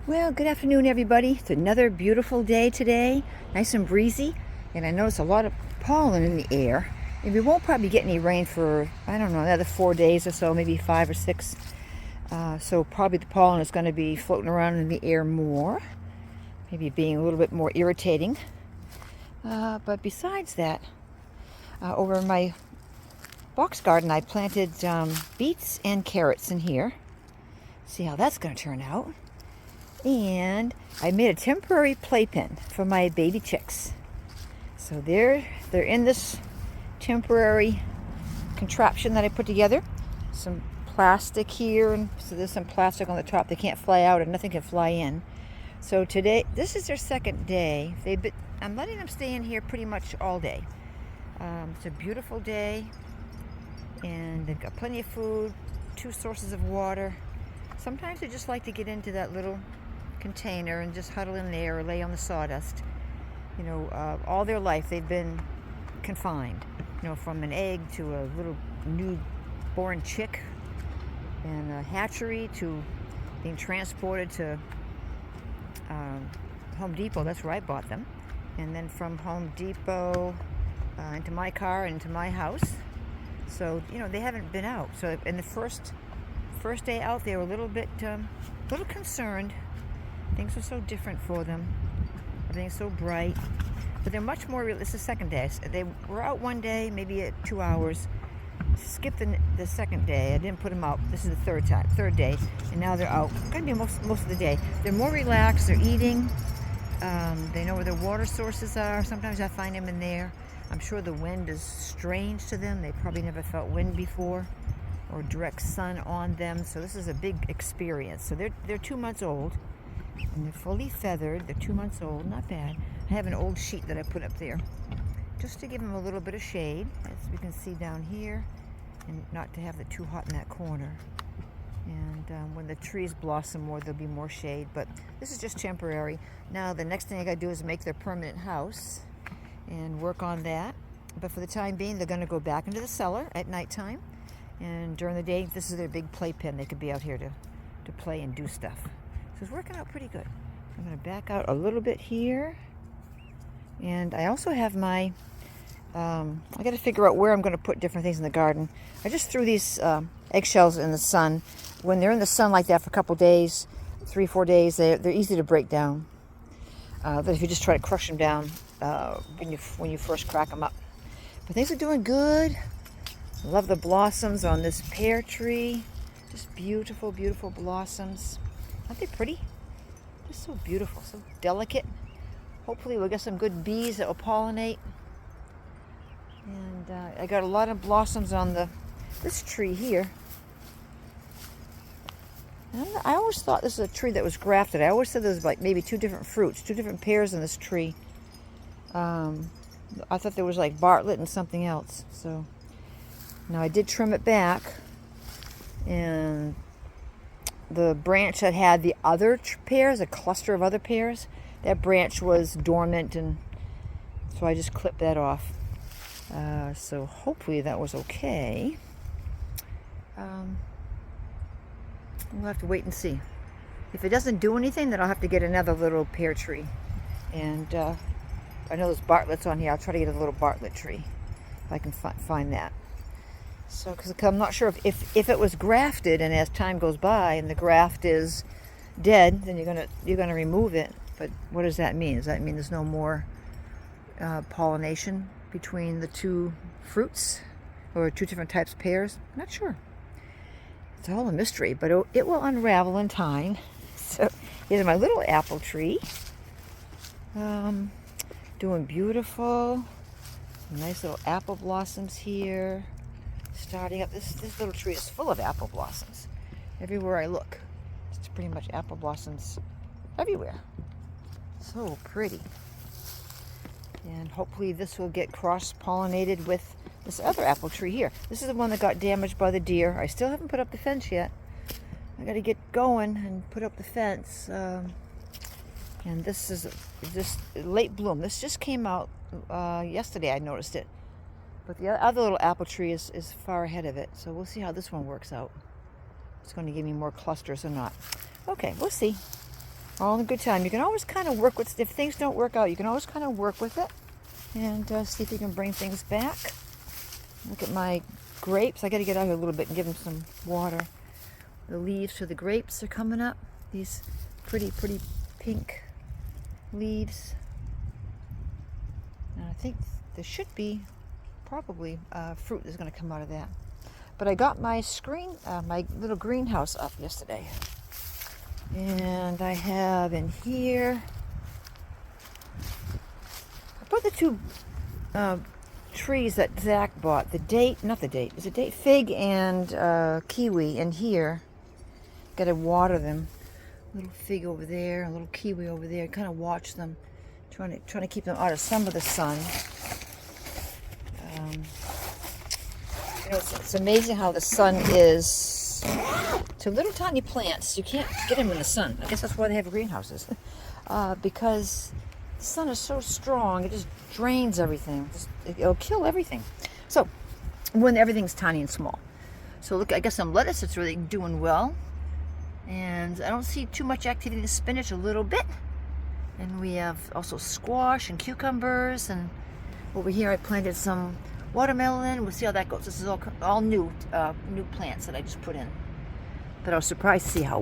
Well, good afternoon, everybody. It's another beautiful day today, nice and breezy, and I notice a lot of pollen in the air. And we won't probably get any rain for, I don't know, another 4 days or so, maybe 5 or 6. So probably the pollen is going to be floating around in the air more, maybe being a little bit more irritating. But besides that, over in my box garden, I planted beets and carrots in here. See how that's going to turn out. And I made a temporary playpen for my baby chicks. So they're in this temporary contraption that I put together. Some plastic here, and so there's some plastic on the top. They can't fly out and nothing can fly in. So today, this is their second day. I'm letting them stay in here pretty much all day. It's a beautiful day, and they've got plenty of food, 2 sources of water. Sometimes they just like to get into that little container and just huddle in there or lay on the sawdust. All their life they've been confined, from an egg to a little newborn chick and a hatchery to being transported to Home Depot. That's where I bought them. And then from Home Depot into my car and into my house. So, they haven't been out. So in the first day out, they were a little concerned. Things are so different for them. Everything's so bright. But they're much more real. This is the second day. They were out one day, maybe at 2 hours. Skipped the second day. I didn't put them out. This is the third day. And now they're out. It's going to be most of the day. They're more relaxed. They're eating. They know where their water sources are. Sometimes I find them in there. I'm sure the wind is strange to them. They probably never felt wind before or direct sun on them. So this is a big experience. So they're 2 months old. And they're fully feathered. They're 2 months old. Not bad. I have an old sheet that I put up there just to give them a little bit of shade, as we can see down here, and not to have it too hot in that corner. And when the trees blossom more, there'll be more shade. But this is just temporary. Now the next thing I got to do is make their permanent house and work on that. But for the time being, they're going to go back into the cellar at nighttime. And during the day, this is their big playpen. They could be out here to play and do stuff. So it's working out pretty good. I'm going to back out a little bit here. And I also have I got to figure out where I'm going to put different things in the garden. I just threw these eggshells in the sun. When they're in the sun like that for a couple days, 3-4 days, they're easy to break down. But if you just try to crush them down when you first crack them up. But things are doing good. Love the blossoms on this pear tree. Just beautiful, beautiful blossoms. Aren't they pretty? They're so beautiful, so delicate. Hopefully we'll get some good bees that will pollinate. And I got a lot of blossoms on this tree here. And I always thought this was a tree that was grafted. I always said there was like maybe 2 different fruits, 2 different pears in this tree. I thought there was like Bartlett and something else. So now I did trim it back, and the branch that had the other pears, a cluster of other pears, that branch was dormant, and so I just clipped that off. So hopefully that was okay. We'll have to wait and see. If it doesn't do anything, then I'll have to get another little pear tree. And I know there's Bartletts on here. I'll try to get a little Bartlett tree if I can find that. So, because I'm not sure if it was grafted, and as time goes by and the graft is dead, then you're gonna remove it. But what does that mean? Does that mean there's no more pollination between the 2 fruits or 2 different types of pears? I'm not sure. It's all a mystery, but it will unravel in time. So here's my little apple tree. Doing beautiful. Nice little apple blossoms here. Starting up. This little tree is full of apple blossoms. Everywhere I look, it's pretty much apple blossoms everywhere. So pretty. And hopefully this will get cross-pollinated with this other apple tree here. This is the one that got damaged by the deer. I still haven't put up the fence yet. I got to get going and put up the fence. And this is this late bloom. This just came out yesterday. I noticed it. But the other little apple tree is far ahead of it. So we'll see how this one works out. It's going to give me more clusters or not. Okay, we'll see. All in a good time. You can always kind of work with, if things don't work out, you can always kind of work with it and see if you can bring things back. Look at my grapes. I got to get out here a little bit and give them some water. The leaves for the grapes are coming up. These pretty pink leaves. And I think there should be probably fruit that's going to come out of that. But I got my my little greenhouse up yesterday. And I have in here, I put the two trees that Zach bought, fig and kiwi in here. Got to water them. A little fig over there, a little kiwi over there. Kind of watch them, trying to keep them out of some of the sun. You know, it's amazing how the sun is to little tiny plants. You can't get them in the sun. I guess that's why they have greenhouses, because the sun is so strong. It just drains everything. It'll kill everything. So when everything's tiny and small. So look, I guess some lettuce is really doing well. And I don't see too much activity in the spinach, a little bit. And we have also squash and cucumbers. And over here I planted some watermelon. We'll see how that goes. This is all new plants that I just put in. But I was surprised to see how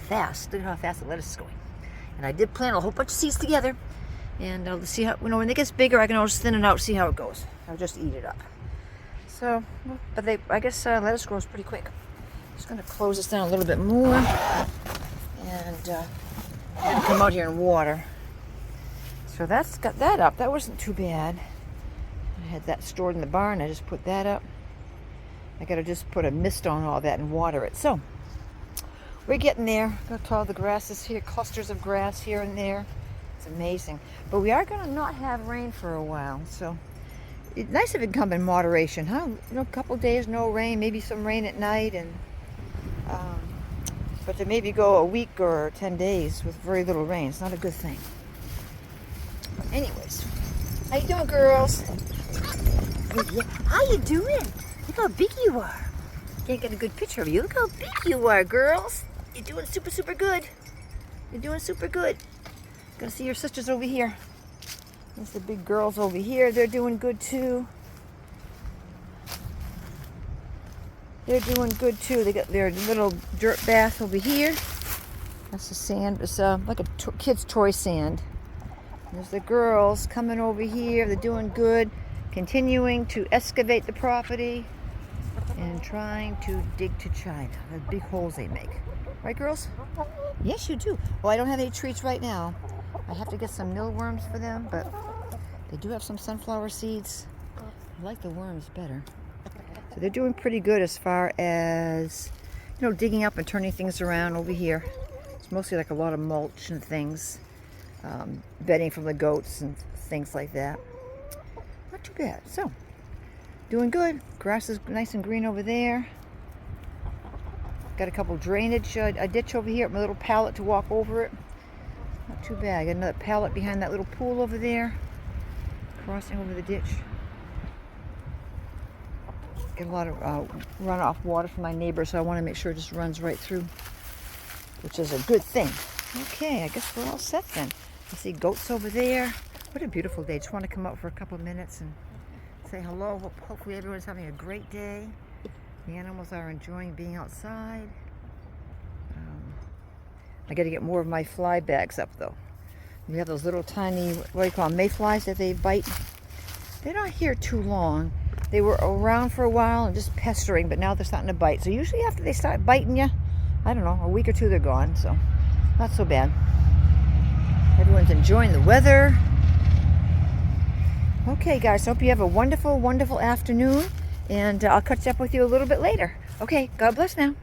fast. Look at how fast the lettuce is going. And I did plant a whole bunch of seeds together. And I'll see how, when it gets bigger, I can always thin it out, see how it goes. I'll just eat it up. So, but I guess lettuce grows pretty quick. Just going to close this down a little bit more. And come out here and water. So that's got that up. That wasn't too bad. I had that stored in the barn. I just put that up. I got to just put a mist on all that and water it. So we're getting there. Look at all the grasses here, clusters of grass here and there. It's amazing. But we are going to not have rain for a while. So it's nice if it can come in moderation, huh? You know, a couple days, no rain, maybe some rain at night, and but to maybe go a week or 10 days with very little rain, it's not a good thing. Anyways, how you doing, girls? How you doing? Look how big you are. Can't get a good picture of you. Look how big you are, girls. You're doing super good. You're doing super good. Gonna see your sisters over here. There's the big girls over here. They're doing good too. They're doing good too. They got their little dirt bath over here. That's the sand. It's like a kid's toy sand. There's the girls coming over here. They're doing good. Continuing to excavate the property and trying to dig to China. The big holes they make. Right, girls? Yes, you do. Well, I don't have any treats right now. I have to get some mealworms for them, but they do have some sunflower seeds. I like the worms better. So they're doing pretty good as far as, digging up and turning things around over here. It's mostly like a lot of mulch and things. Bedding from the goats and things like that. Not too bad. So, doing good. Grass is nice and green over there. Got a couple drainage, a ditch over here, my little pallet to walk over it. Not too bad. Got another pallet behind that little pool over there. Crossing over the ditch. Get a lot of runoff water from my neighbor, so I want to make sure it just runs right through, which is a good thing. Okay, I guess we're all set then. I see goats over there. What a beautiful day. Just want to come out for a couple of minutes and say hello. Hopefully everyone's having a great day. The animals are enjoying being outside. I got to get more of my fly bags up though. We have those little tiny, what do you call them, mayflies that they bite. They're not here too long. They were around for a while and just pestering, but now they're starting to bite. So usually after they start biting you, I don't know, a week or two they're gone. So not so bad. Everyone's enjoying the weather. Okay, guys, hope you have a wonderful, wonderful afternoon. And I'll catch up with you a little bit later. Okay, God bless now.